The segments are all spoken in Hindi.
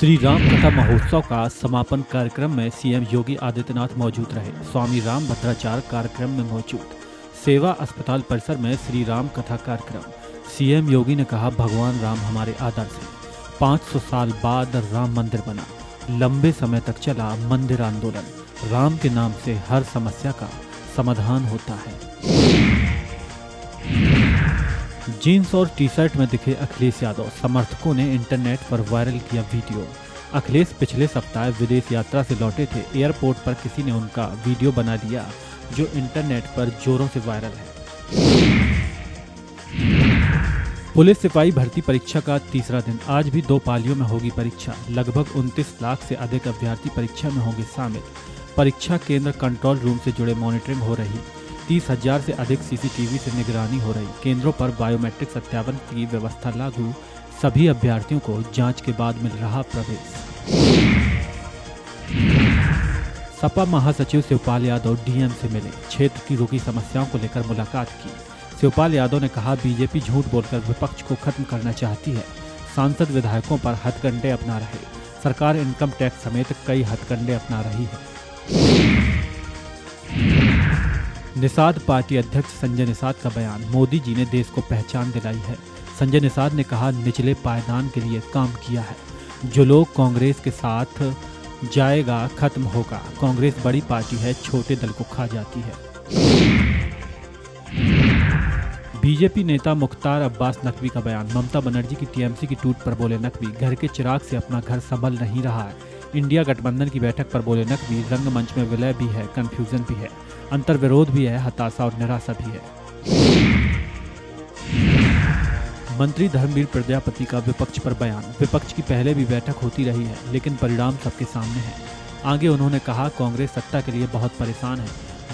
श्री राम कथा महोत्सव का समापन कार्यक्रम में सीएम योगी आदित्यनाथ मौजूद रहे। स्वामी राम भद्राचार्य कार्यक्रम में मौजूद। सेवा अस्पताल परिसर में श्री राम कथा कार्यक्रम। सीएम योगी ने कहा, भगवान राम हमारे आदर्श हैं। 500 साल बाद राम मंदिर बना, लंबे समय तक चला मंदिर आंदोलन। राम के नाम से हर समस्या का समाधान होता है। जीन्स और टी शर्ट में दिखे अखिलेश यादव, समर्थकों ने इंटरनेट पर वायरल किया वीडियो। अखिलेश पिछले सप्ताह विदेश यात्रा से लौटे थे। एयरपोर्ट पर किसी ने उनका वीडियो बना दिया जो इंटरनेट पर जोरों से वायरल है। पुलिस सिपाही भर्ती परीक्षा का तीसरा दिन। आज भी 2 पालियों में होगी परीक्षा। लगभग 29 लाख से अधिक अभ्यर्थी परीक्षा में होंगे शामिल। परीक्षा केंद्र कंट्रोल रूम से जुड़े मॉनिटरिंग हो रही। 30,000 से अधिक सीसीटीवी से निगरानी हो रही। केंद्रों पर बायोमेट्रिक सत्यापन की व्यवस्था लागू। सभी अभ्यर्थियों को जांच के बाद मिल रहा प्रवेश। सपा महासचिव शिवपाल यादव डीएम से मिले। क्षेत्र की रुकी समस्याओं को लेकर मुलाकात की। शिवपाल यादव ने कहा, बीजेपी झूठ बोलकर विपक्ष को खत्म करना चाहती है। सांसद विधायकों पर हथकंडे अपना रहे। सरकार इनकम टैक्स समेत कई हथकंडे अपना रही है। निषाद पार्टी अध्यक्ष संजय निषाद का बयान। मोदी जी ने देश को पहचान दिलाई है। संजय निषाद ने कहा, निचले पायदान के लिए काम किया है। जो लोग कांग्रेस के साथ जाएगा खत्म होगा। कांग्रेस बड़ी पार्टी है, छोटे दल को खा जाती है। बीजेपी नेता मुख्तार अब्बास नकवी का बयान। ममता बनर्जी की टीएमसी की टूट पर बोले नकवी, घर के चिराग से अपना घर संभल नहीं रहा है। इंडिया गठबंधन की बैठक पर बोले नकवी, रंगमंच में विलय भी है, कंफ्यूजन भी है, अंतर्विरोध भी है, हताशा और निराशा भी है। मंत्री धर्मवीर प्रजापति का विपक्ष पर बयान। विपक्ष की पहले भी बैठक होती रही है, लेकिन परिणाम सबके सामने है। आगे उन्होंने कहा, कांग्रेस सत्ता के लिए बहुत परेशान है।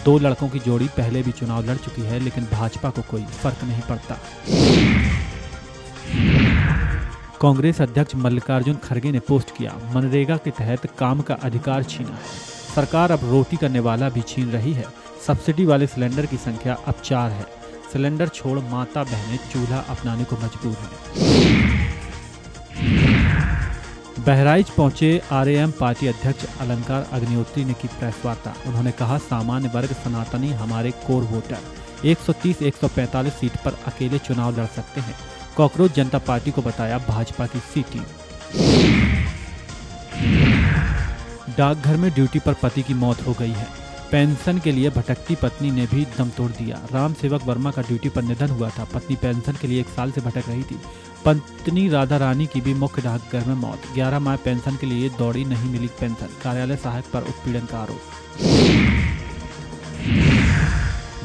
2 लड़कों की जोड़ी पहले भी चुनाव लड़ चुकी है, लेकिन भाजपा को कोई फर्क नहीं पड़ता। कांग्रेस अध्यक्ष मल्लिकार्जुन खड़गे ने पोस्ट किया, मनरेगा के तहत काम का अधिकार छीना है। सरकार अब रोटी करने वाला भी छीन रही है। सब्सिडी वाले सिलेंडर की संख्या अब 4 है। सिलेंडर छोड़ माता बहनें चूल्हा अपनाने को मजबूर हैं। बहराइच पहुंचे आरएएम पार्टी अध्यक्ष अलंकार अग्निहोत्री ने की प्रेस वार्ता। उन्होंने कहा, सामान्य वर्ग सनातनी हमारे कोर वोटर 130-145 सीट पर अकेले चुनाव लड़ सकते हैं। कॉकरोच जनता पार्टी को बताया भाजपा की सी टीम। डाकघर में ड्यूटी पर पति की मौत हो गई है। पेंशन के लिए भटकती पत्नी ने भी दम तोड़ दिया। राम सेवक वर्मा का ड्यूटी पर निधन हुआ था। पत्नी पेंशन के लिए 1 साल से भटक रही थी। पत्नी राधा रानी की भी मुख्य डाकघर में मौत। 11 माह पेंशन के लिए दौड़ी, नहीं मिली पेंशन। कार्यालय सहायक पर उत्पीड़न का आरोप।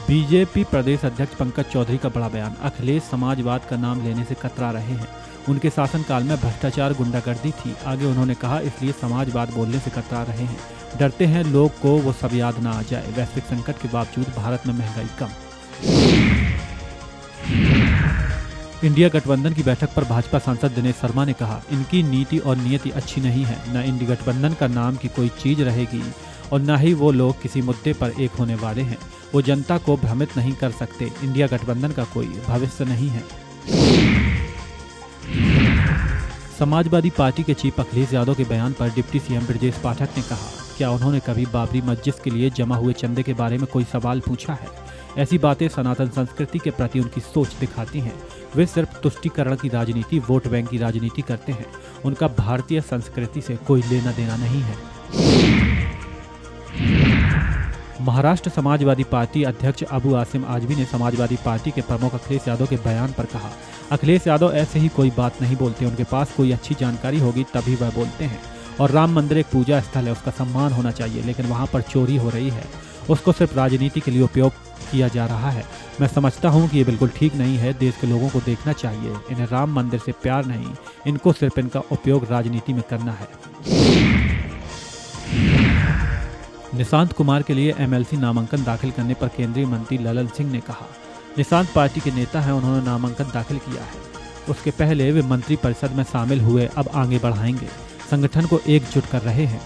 बीजेपी प्रदेश अध्यक्ष पंकज चौधरी का बड़ा बयान। अखिलेश समाजवाद का नाम लेने से कतरा रहे हैं। उनके शासनकाल में भ्रष्टाचार, गुंडागर्दी थी। आगे उन्होंने कहा, इसलिए समाजवाद बोलने से कतरा रहे हैं। डरते हैं लोग को वो सब याद ना आ जाए। वैश्विक संकट के बावजूद भारत में महंगाई कम। इंडिया गठबंधन की बैठक पर भाजपा सांसद दिनेश शर्मा ने कहा, इनकी नीति और नियति अच्छी नहीं है। न इंडिया गठबंधन का नाम की कोई चीज रहेगी और न ही वो लोग किसी मुद्दे पर एक होने वाले हैं। वो जनता को भ्रमित नहीं कर सकते। इंडिया गठबंधन का कोई भविष्य नहीं है। समाजवादी पार्टी के चीफ अखिलेश यादव के बयान पर डिप्टी सीएम ब्रजेश पाठक ने कहा, क्या उन्होंने कभी बाबरी मस्जिद के लिए जमा हुए चंदे के बारे में कोई सवाल पूछा है? ऐसी बातें सनातन संस्कृति के प्रति उनकी सोच दिखाती हैं। वे सिर्फ तुष्टीकरण की राजनीति, वोट बैंक की राजनीति करते हैं। उनका भारतीय संस्कृति से कोई लेना देना नहीं है। महाराष्ट्र समाजवादी पार्टी अध्यक्ष अबू आसिम आजमी ने समाजवादी पार्टी के प्रमुख अखिलेश यादव के बयान पर कहा, अखिलेश यादव ऐसे ही कोई बात नहीं बोलते। उनके पास कोई अच्छी जानकारी होगी तभी वह बोलते हैं। और राम मंदिर एक पूजा स्थल है, उसका सम्मान होना चाहिए, लेकिन वहाँ पर चोरी हो रही है। उसको सिर्फ राजनीति के लिए उपयोग किया जा रहा है। मैं समझता हूँ कि ये बिल्कुल ठीक नहीं है। देश के लोगों को देखना चाहिए, इन्हें राम मंदिर से प्यार नहीं, इनको सिर्फ इनका उपयोग राजनीति में करना है। निशांत कुमार के लिए एमएलसी नामांकन दाखिल करने पर केंद्रीय मंत्री ललन सिंह ने कहा, निशांत पार्टी के नेता हैं, उन्होंने नामांकन दाखिल किया है। उसके पहले वे मंत्री परिषद में शामिल हुए, अब आगे बढ़ाएंगे। संगठन को एकजुट कर रहे हैं।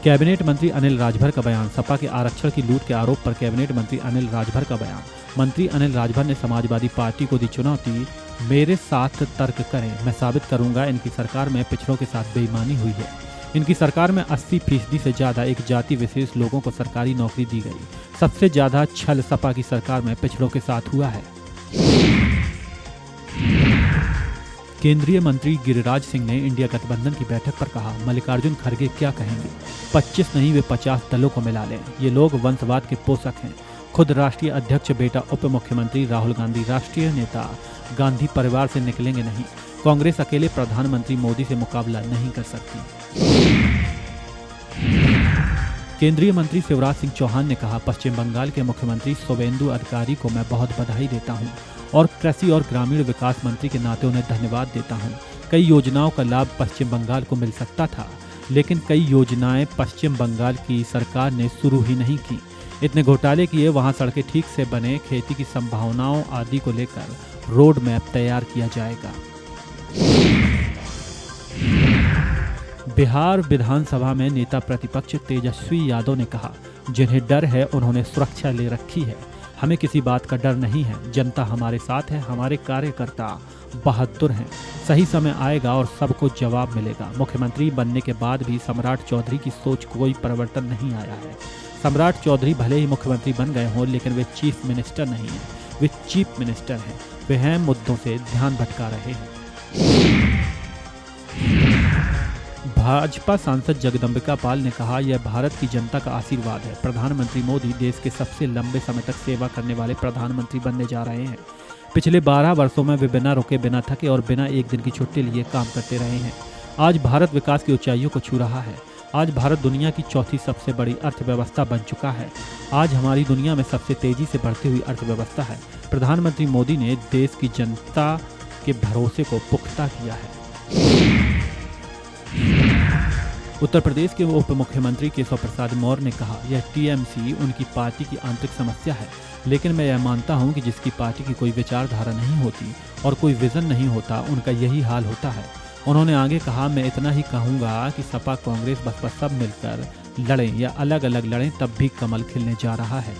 कैबिनेट मंत्री अनिल राजभर का बयान। सपा के आरक्षण की लूट के आरोप पर कैबिनेट मंत्री अनिल राजभर का बयान। मंत्री अनिल राजभर ने समाजवादी पार्टी को दी चुनौती, मेरे साथ तर्क करें, मैं साबित करूंगा इनकी सरकार में पिछड़ों के साथ बेईमानी हुई है। इनकी सरकार में 80% से ज़्यादा एक जाति विशेष लोगों को सरकारी नौकरी दी गई। सबसे ज़्यादा छल सपा की सरकार में पिछड़ों के साथ हुआ है। केंद्रीय मंत्री गिरिराज सिंह ने इंडिया गठबंधन की बैठक पर कहा, मल्लिकार्जुन खड़गे क्या कहेंगे, 25 नहीं वे 50 दलों को मिला लें। ये लोग वंशवाद के पोषक हैं। खुद राष्ट्रीय अध्यक्ष बेटा उप मुख्यमंत्री राहुल गांधी राष्ट्रीय नेता गांधी परिवार से निकलेंगे नहीं। कांग्रेस अकेले प्रधानमंत्री मोदी से मुकाबला नहीं कर सकती। केंद्रीय मंत्री शिवराज सिंह चौहान ने कहा, पश्चिम बंगाल के मुख्यमंत्री शुभेंदु अधिकारी को मैं बहुत बधाई देता हूं और कृषि और ग्रामीण विकास मंत्री के नाते उन्हें धन्यवाद देता हूं। कई योजनाओं का लाभ पश्चिम बंगाल को मिल सकता था, लेकिन कई योजनाएं पश्चिम बंगाल की सरकार ने शुरू ही नहीं की। इतने घोटाले किए, वहां सड़कें ठीक से बने, खेती की संभावनाओं आदि को लेकर रोड मैप तैयार किया जाएगा। बिहार विधानसभा में नेता प्रतिपक्ष तेजस्वी यादव ने कहा, जिन्हें डर है उन्होंने सुरक्षा ले रखी है। हमें किसी बात का डर नहीं है। जनता हमारे साथ है, हमारे कार्यकर्ता बहादुर हैं। सही समय आएगा और सबको जवाब मिलेगा। मुख्यमंत्री बनने के बाद भी सम्राट चौधरी की सोच कोई परिवर्तन नहीं आया है। सम्राट चौधरी भले ही मुख्यमंत्री बन गए हों, लेकिन वे चीफ मिनिस्टर नहीं हैं, वे चीफ मिनिस्टर हैं। वे अहम मुद्दों से ध्यान भटका रहे हैं। भाजपा सांसद जगदम्बिका पाल ने कहा, यह भारत की जनता का आशीर्वाद है। प्रधानमंत्री मोदी देश के सबसे लंबे समय तक सेवा करने वाले प्रधानमंत्री बनने जा रहे हैं। पिछले 12 वर्षों में वे बिना रुके, बिना थके और बिना एक दिन की छुट्टी लिए काम करते रहे हैं। आज भारत विकास की ऊंचाइयों को छू रहा है। आज भारत दुनिया की चौथी सबसे बड़ी अर्थव्यवस्था बन चुका है। आज हमारी दुनिया में सबसे तेजी से बढ़ती हुई अर्थव्यवस्था है। प्रधानमंत्री मोदी ने देश की जनता के भरोसे को पुख्ता किया है। उत्तर प्रदेश के उप मुख्यमंत्री केशव प्रसाद मौर्य ने कहा, यह टीएमसी उनकी पार्टी की आंतरिक समस्या है, लेकिन मैं यह मानता हूं कि जिसकी पार्टी की कोई विचारधारा नहीं होती और कोई विजन नहीं होता, उनका यही हाल होता है। उन्होंने आगे कहा, मैं इतना ही कहूंगा कि सपा, कांग्रेस, बसपा सब मिलकर लड़ें या अलग अलग लड़ें, तब भी कमल खिलने जा रहा है।